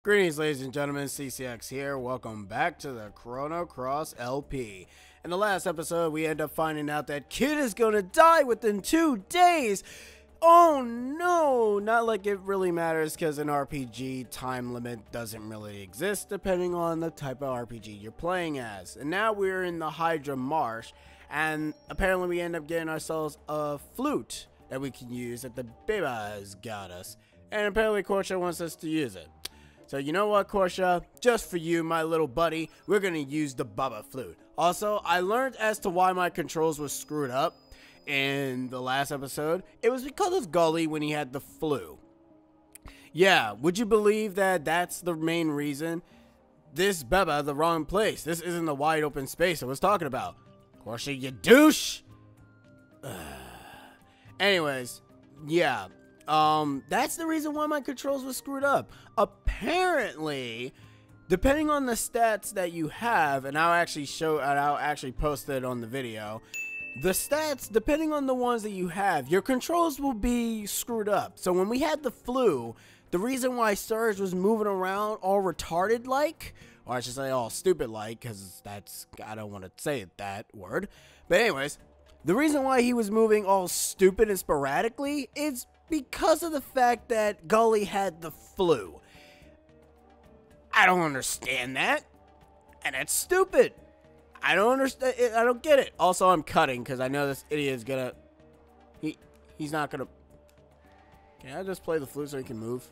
Greetings, ladies and gentlemen, CCX here. Welcome back to the Chrono Cross LP. In the last episode, we end up finding out that Kid is gonna die within 2 days. Oh no! Not like it really matters, because in RPG, time limit doesn't really exist depending on the type of RPG you're playing as. And now we're in the Hydra Marsh, and apparently we end up getting ourselves a flute that we can use that the Beeba has got us. And apparently Korsha wants us to use it. So you know what, Korsha? Just for you, my little buddy, we're gonna use the Bubba flute. Also, I learned as to why my controls were screwed up in the last episode. It was because of Gully when he had the flu. Yeah, would you believe that that's the main reason? This Bubba, the wrong place. This isn't the wide open space I was talking about. Korsha, you douche! Anyways, yeah. That's the reason why my controls were screwed up. Apparently, depending on the stats that you have, and I'll actually post it on the video. The stats, depending on the ones that you have, your controls will be screwed up. So when we had the flu, the reason why Serge was moving around all retarded like, or I should say all stupid like, because I don't want to say that word. But anyways, the reason why he was moving all stupid and sporadically is because of the fact that Gully had the flu. I don't understand that. And that's stupid. I don't understand it. I don't get it. Also, I'm cutting because I know this idiot is gonna... He's not gonna... Can I just play the flute so he can move?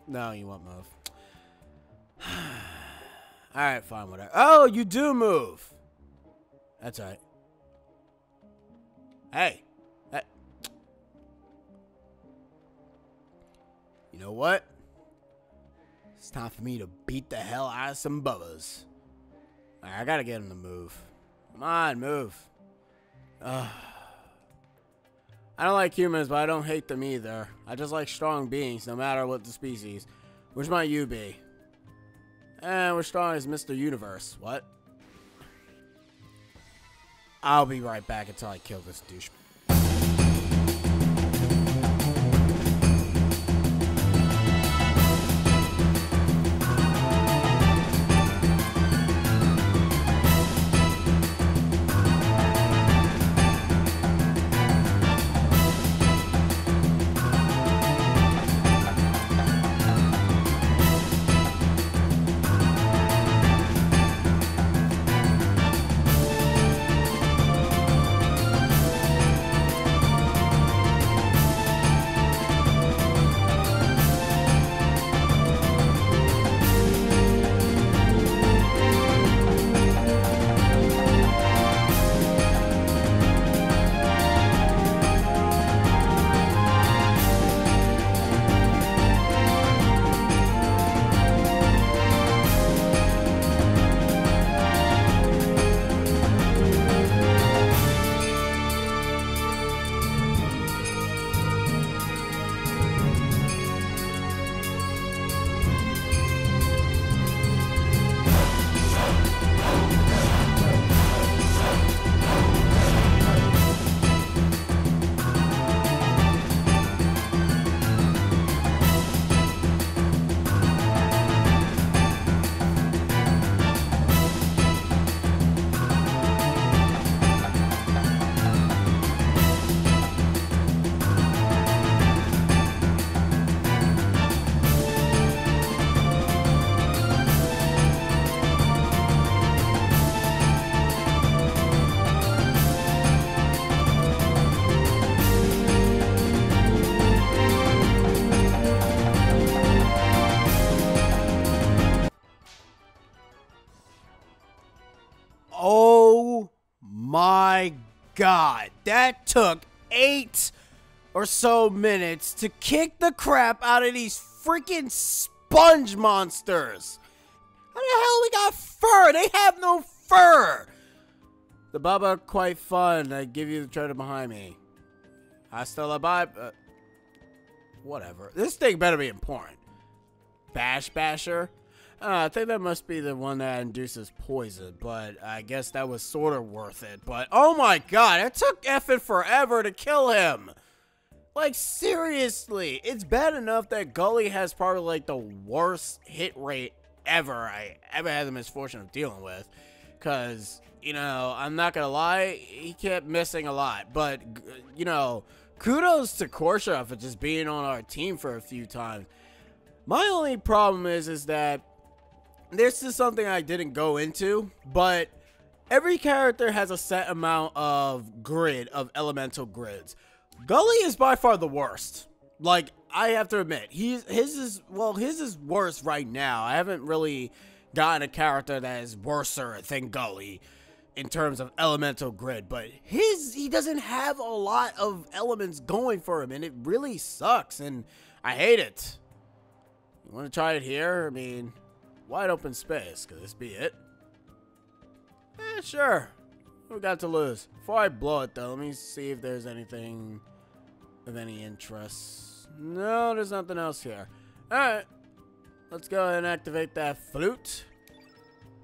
No, you won't move. Alright, fine, whatever. Oh, you do move. That's right. Hey. You know what? It's time for me to beat the hell out of some bubbas. Alright, I gotta get him to move. Come on, move. I don't like humans, but I don't hate them either. I just like strong beings, no matter what the species. Which might you be? We're strong as Mr. Universe. What? I'll be right back until I kill this douche. Oh my god, that took 8 or so minutes to kick the crap out of these freaking sponge monsters. How the hell we got fur? They have no fur. The Bubba quite fun. I give you the treasure behind me. Hasta la bye. Whatever. This thing better be important. Bash Basher. I think that must be the one that induces poison, but I guess that was sort of worth it. But, oh my god, it took effing forever to kill him. Like, seriously, it's bad enough that Gully has probably, like, the worst hit rate ever I ever had the misfortune of dealing with. Because, you know, I'm not gonna lie, he kept missing a lot. But, you know, kudos to Korsha for just being on our team for a few times. My only problem is that this is something I didn't go into, but every character has a set amount of grid, of elemental grids. Gully is by far the worst. Like, I have to admit, his is worse right now. I haven't really gotten a character that is worser than Gully in terms of elemental grid, but he doesn't have a lot of elements going for him, and it really sucks, and I hate it. You want to try it here? I mean, wide open space. Could this be it? Sure. We got to lose. Before I blow it, though, let me see if there's anything of any interest. No, there's nothing else here. Alright. Let's go ahead and activate that flute.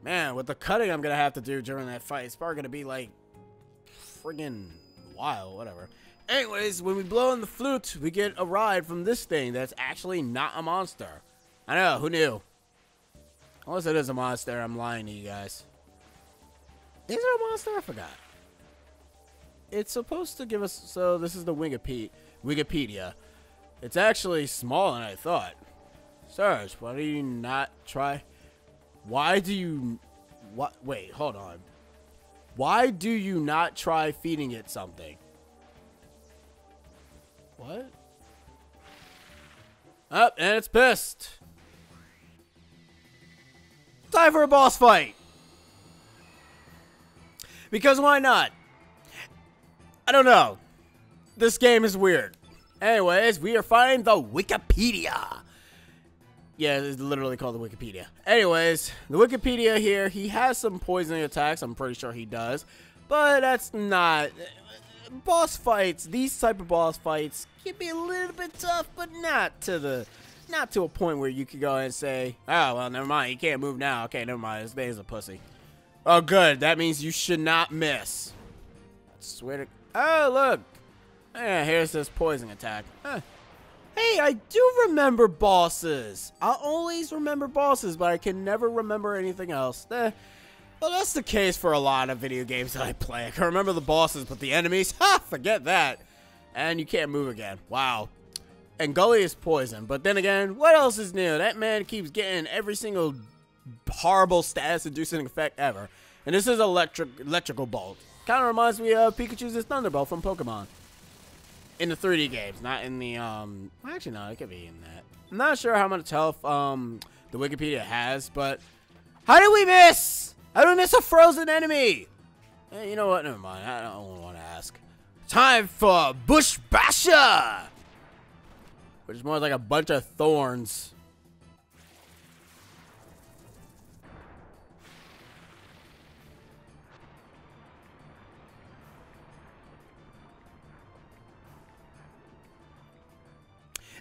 Man, with the cutting I'm going to have to do during that fight, it's probably going to be, like, friggin' wild, whatever. Anyways, when we blow in the flute, we get a ride from this thing that's actually not a monster. I know, who knew? Unless it is a monster, I'm lying to you guys. Is it a monster? I forgot. It's supposed to give us... So, this is the Wikipedia. It's actually smaller than I thought. Serge, why do you not try... Why do you... What? Wait, hold on. Why do you not try feeding it something? What? Up, and it's pissed. Time for a boss fight. Because why not? I don't know. This game is weird. Anyways, we are fighting the Wikipedia. Yeah, it's literally called the Wikipedia. Anyways, the Wikipedia here, he has some poisoning attacks. I'm pretty sure he does. But that's not... Boss fights, these type of boss fights can be a little bit tough, but not to a point where you could go and say, oh, well, never mind. He can't move now. Okay, never mind. This man's a pussy. Oh, good. That means you should not miss. I swear to... Oh, look. Yeah, here's this poison attack. Huh. Hey, I do remember bosses. I always remember bosses, but I can never remember anything else. Well, that's the case for a lot of video games that I play. I can remember the bosses, but the enemies, ha, forget that. And you can't move again. Wow. And Gully is poison. But then again, what else is new? That man keeps getting every single horrible status-inducing effect ever. And this is electrical bolt. Kind of reminds me of Pikachu's Thunderbolt from Pokemon. In the 3D games, not in the, actually, no, it could be in that. I'm not sure how much health, the Wikipedia has, but... How did we miss? How did we miss a frozen enemy? Hey, you know what? Never mind. I don't want to ask. Time for Bush Basher! Which is more like a bunch of thorns.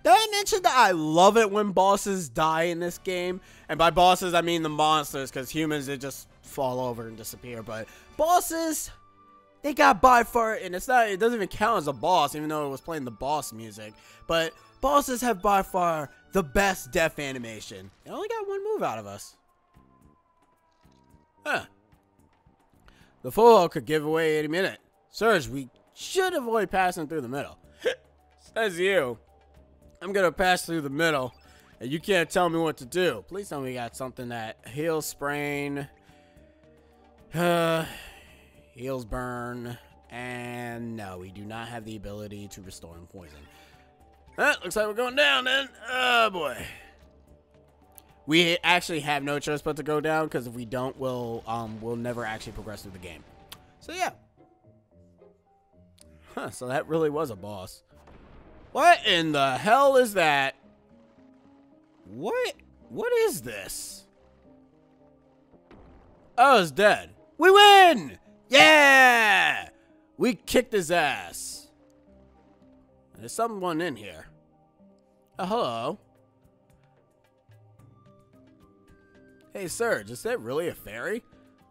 Did I mention that I love it when bosses die in this game? And by bosses, I mean the monsters, because humans, they just fall over and disappear. But bosses, they got by far, and it doesn't even count as a boss, even though it was playing the boss music. But bosses have by far the best death animation. They only got one move out of us. Huh. The full could give away any minute. Serge, we should avoid passing through the middle. Says you. I'm gonna pass through the middle, and you can't tell me what to do. Please tell me we got something that heals sprain, heals burn, and no, we do not have the ability to restore poison. Looks like we're going down then. Oh boy. We actually have no choice but to go down, because if we don't, we'll never actually progress through the game. So yeah. Huh, so that really was a boss. What in the hell is that? What is this? Oh, it's dead. We win! Yeah! We kicked his ass. There's someone in here. Oh, hello. Hey, Serge, is that really a fairy?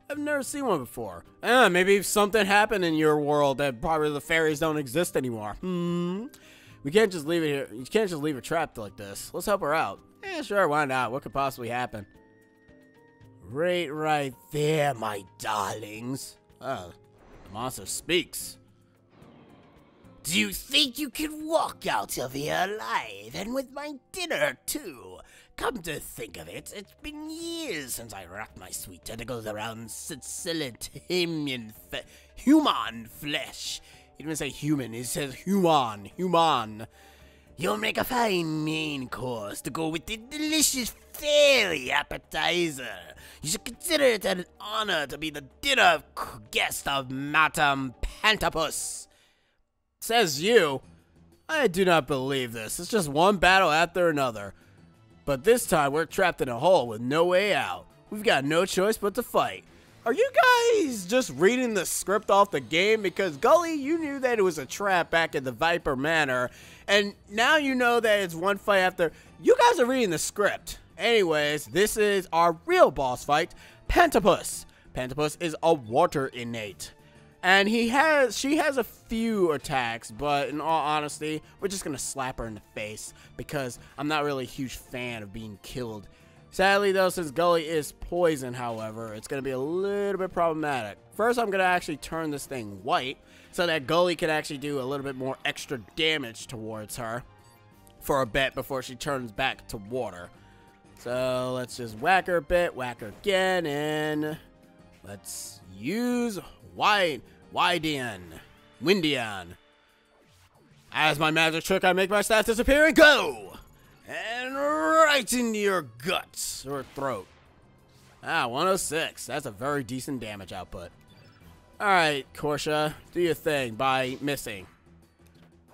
I've never seen one before. Maybe something happened in your world that probably the fairies don't exist anymore. We can't just leave it here. You can't just leave her trapped like this. Let's help her out. Yeah, sure, why not? What could possibly happen? Right there, my darlings. Oh, the monster speaks. Do you think you can walk out of here alive, and with my dinner, too? Come to think of it, it's been years since I wrapped my sweet tentacles around succulent human flesh. He didn't say human, he says human. You'll make a fine main course to go with the delicious fairy appetizer. You should consider it an honor to be the dinner guest of Madame Pantapus. Says you. I do not believe this. It's just one battle after another. But this time we're trapped in a hole with no way out. We've got no choice but to fight. Are you guys just reading the script off the game? Because Gully, you knew that it was a trap back at the Viper Manor. And now you know that it's one fight after. You guys are reading the script. Anyways, this is our real boss fight, Pantapus. Pantapus is a water innate. And she has a few attacks, but in all honesty, we're just going to slap her in the face because I'm not really a huge fan of being killed. Sadly, though, since Gully is poison, however, it's going to be a little bit problematic. First, I'm going to actually turn this thing white so that Gully can actually do a little bit more extra damage towards her for a bit before she turns back to water. So let's just whack her a bit, whack her again, and let's use Windian. As my magic trick, I make my staff disappear and go! And right into your guts or throat. 106. That's a very decent damage output. Alright, Korsha, do your thing by missing.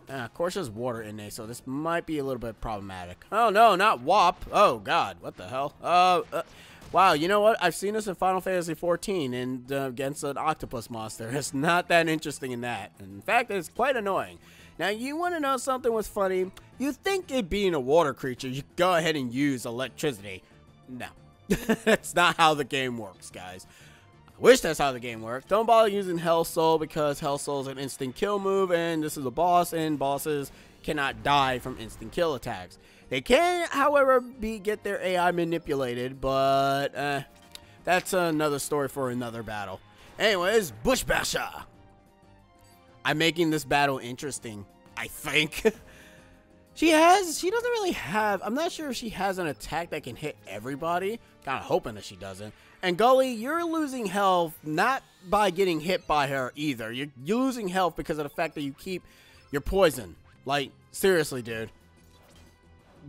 Korsha's water innate, so this might be a little bit problematic. Oh no, not WAP. Oh god, what the hell? Wow, you know what? I've seen this in Final Fantasy XIV and against an octopus monster. It's not that interesting in that. In fact, it's quite annoying. Now, you want to know something was funny? You think it being a water creature, you go ahead and use electricity. No. That's not how the game works, guys. I wish that's how the game works. Don't bother using Hell Soul because Hell Soul is an instant kill move, and this is a boss, and bosses cannot die from instant kill attacks. They can, however, get their AI manipulated, but that's another story for another battle. Anyways, Bush Basher. I'm making this battle interesting, I think. She doesn't really have, I'm not sure if she has an attack that can hit everybody. Kind of hoping that she doesn't. And Gully, you're losing health not by getting hit by her either. You're losing health because of the fact that you keep your poison. Like, seriously, dude.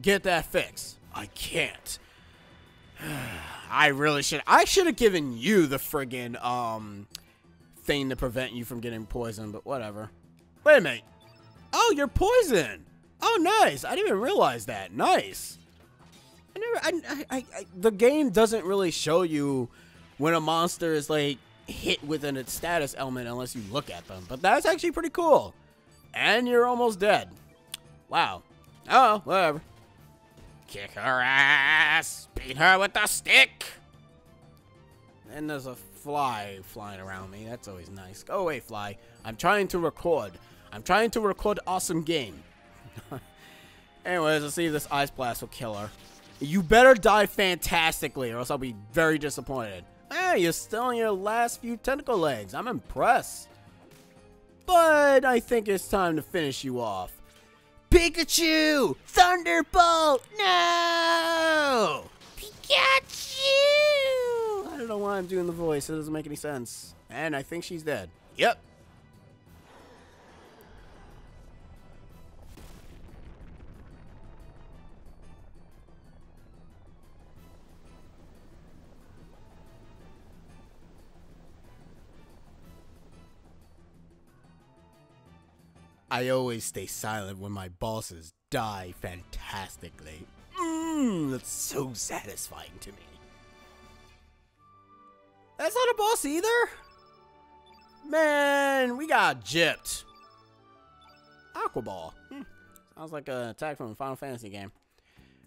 Get that fixed. I can't. I really should. I should have given you the friggin' thing to prevent you from getting poisoned, but whatever. Wait a minute. Oh, you're poisoned. Oh, nice. I didn't even realize that. Nice. The game doesn't really show you when a monster is like hit with a status element unless you look at them, but that's actually pretty cool. And you're almost dead. Wow. Oh, whatever. Kick her ass. Beat her with the stick. And there's a fly flying around me. That's always nice. Go away, fly. I'm trying to record. I'm trying to record awesome game. Anyways, let's see if this ice blast will kill her. You better die fantastically or else I'll be very disappointed. Hey, you're still on your last few tentacle legs. I'm impressed. But I think it's time to finish you off. Pikachu! Thunderbolt! No! Pikachu! I don't know why I'm doing the voice. It doesn't make any sense. And I think she's dead. Yep. I always stay silent when my bosses die fantastically. That's so satisfying to me. That's not a boss either? Man, we got gypped. Aqua Ball. Sounds like an attack from a Final Fantasy game.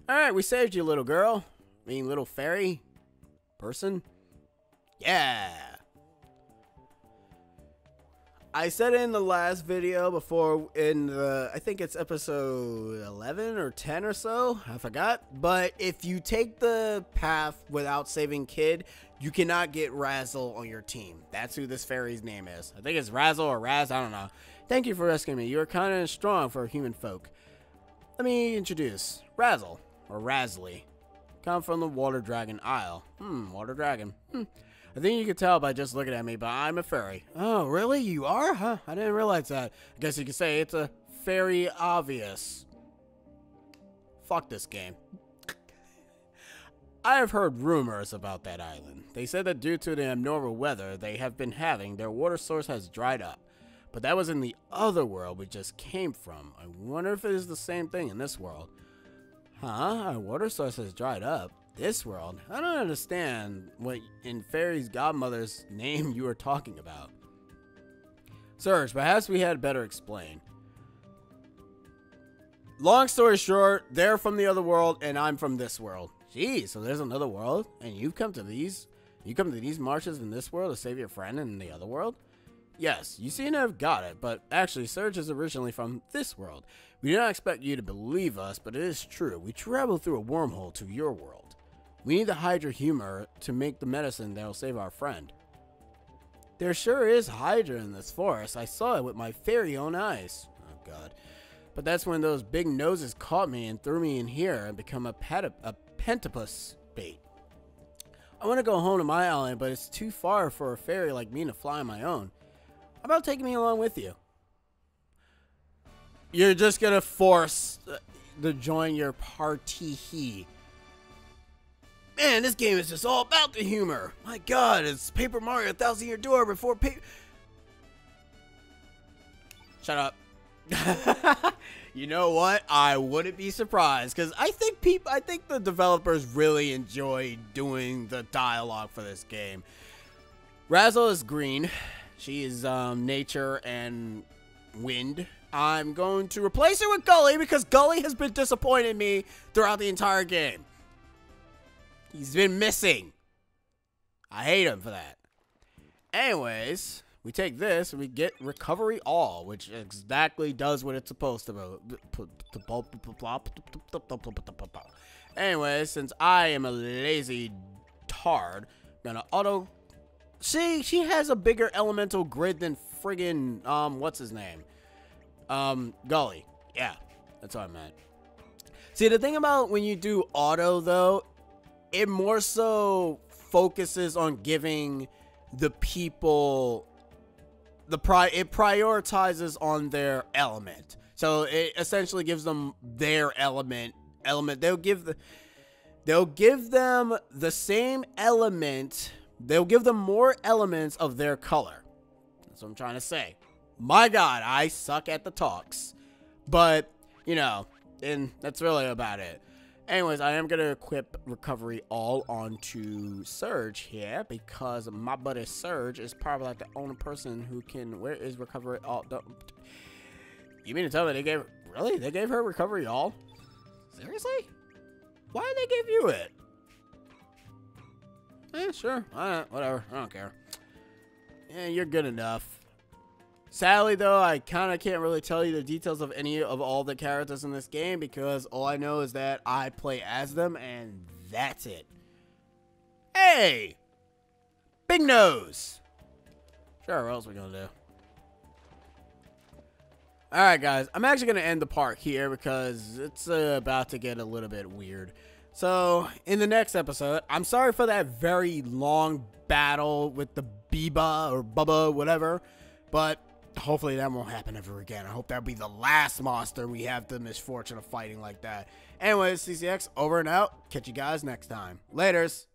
Alright, we saved you, little girl. I mean, little fairy person. Yeah. I said it in the last video before in the, I think it's episode 11 or 10 or so, I forgot. But if you take the path without saving Kid, you cannot get Razzle on your team. That's who this fairy's name is. I think it's Razzle or Raz, I don't know. Thank you for rescuing me. You are kind of strong for human folk. Let me introduce Razzle, or Razly. Come from the Water Dragon Isle. Water Dragon. I think you can tell by just looking at me, but I'm a fairy. Oh, really? You are? Huh? I didn't realize that. I guess you could say it's a fairy obvious. Fuck this game. I have heard rumors about that island. They said that due to the abnormal weather they have been having, their water source has dried up. But that was in the other world we just came from. I wonder if it is the same thing in this world. Huh? Our water source has dried up. This world? I don't understand what in Fairy's godmother's name you are talking about. Serge, perhaps we had better explain. Long story short, they're from the other world and I'm from this world. Geez, so there's another world and you come to these marshes in this world to save your friend in the other world? Yes, you seem to have got it, but actually Serge is originally from this world. We do not expect you to believe us, but it is true. We traveled through a wormhole to your world. We need to hide your humor to make the medicine that will save our friend. There sure is Hydra in this forest. I saw it with my very own eyes. Oh god. But that's when those big noses caught me and threw me in here and become a pentapus bait. I want to go home to my island, but it's too far for a fairy like me to fly on my own. How about taking me along with you? You're just gonna force to join your party. Man, this game is just all about the humor. My god, it's Paper Mario 1,000 Year Door before Shut up. You know what? I wouldn't be surprised because I think the developers really enjoy doing the dialogue for this game. Razzle is green. She is nature and wind. I'm going to replace her with Gully because Gully has been disappointing me throughout the entire game. He's been missing. I hate him for that. Anyways, we take this and we get Recovery All, which exactly does what it's supposed to do. Anyways, since I am a lazy tard, I'm gonna auto... See, she has a bigger elemental grid than friggin', what's his name? Gully. Yeah, that's what I meant. See, the thing about when you do auto, though, it more so focuses on giving the people it prioritizes on their element. So it essentially gives them their element. They'll give them the same element. They'll give them more elements of their color. That's what I'm trying to say. My god, I suck at the talks. But, you know, and that's really about it. Anyways, I am going to equip Recovery All onto Serge here because my buddy Serge is probably like the only person who can... Where is Recovery All? You mean to tell me they gave... Really? They gave her Recovery All? Seriously? Why did they give you it? Sure. Whatever. I don't care. Yeah, you're good enough. Sadly, though, I kind of can't really tell you the details of any of all the characters in this game because all I know is that I play as them and that's it. Hey! Big Nose! Sure, what else are we gonna do? Alright, guys. I'm actually gonna end the part here because it's about to get a little bit weird. So, in the next episode, I'm sorry for that very long battle with the Beeba or Bubba, whatever, but hopefully that won't happen ever again. I hope that'll be the last monster we have the misfortune of fighting like that. Anyways, CCX, over and out. Catch you guys next time. Laters.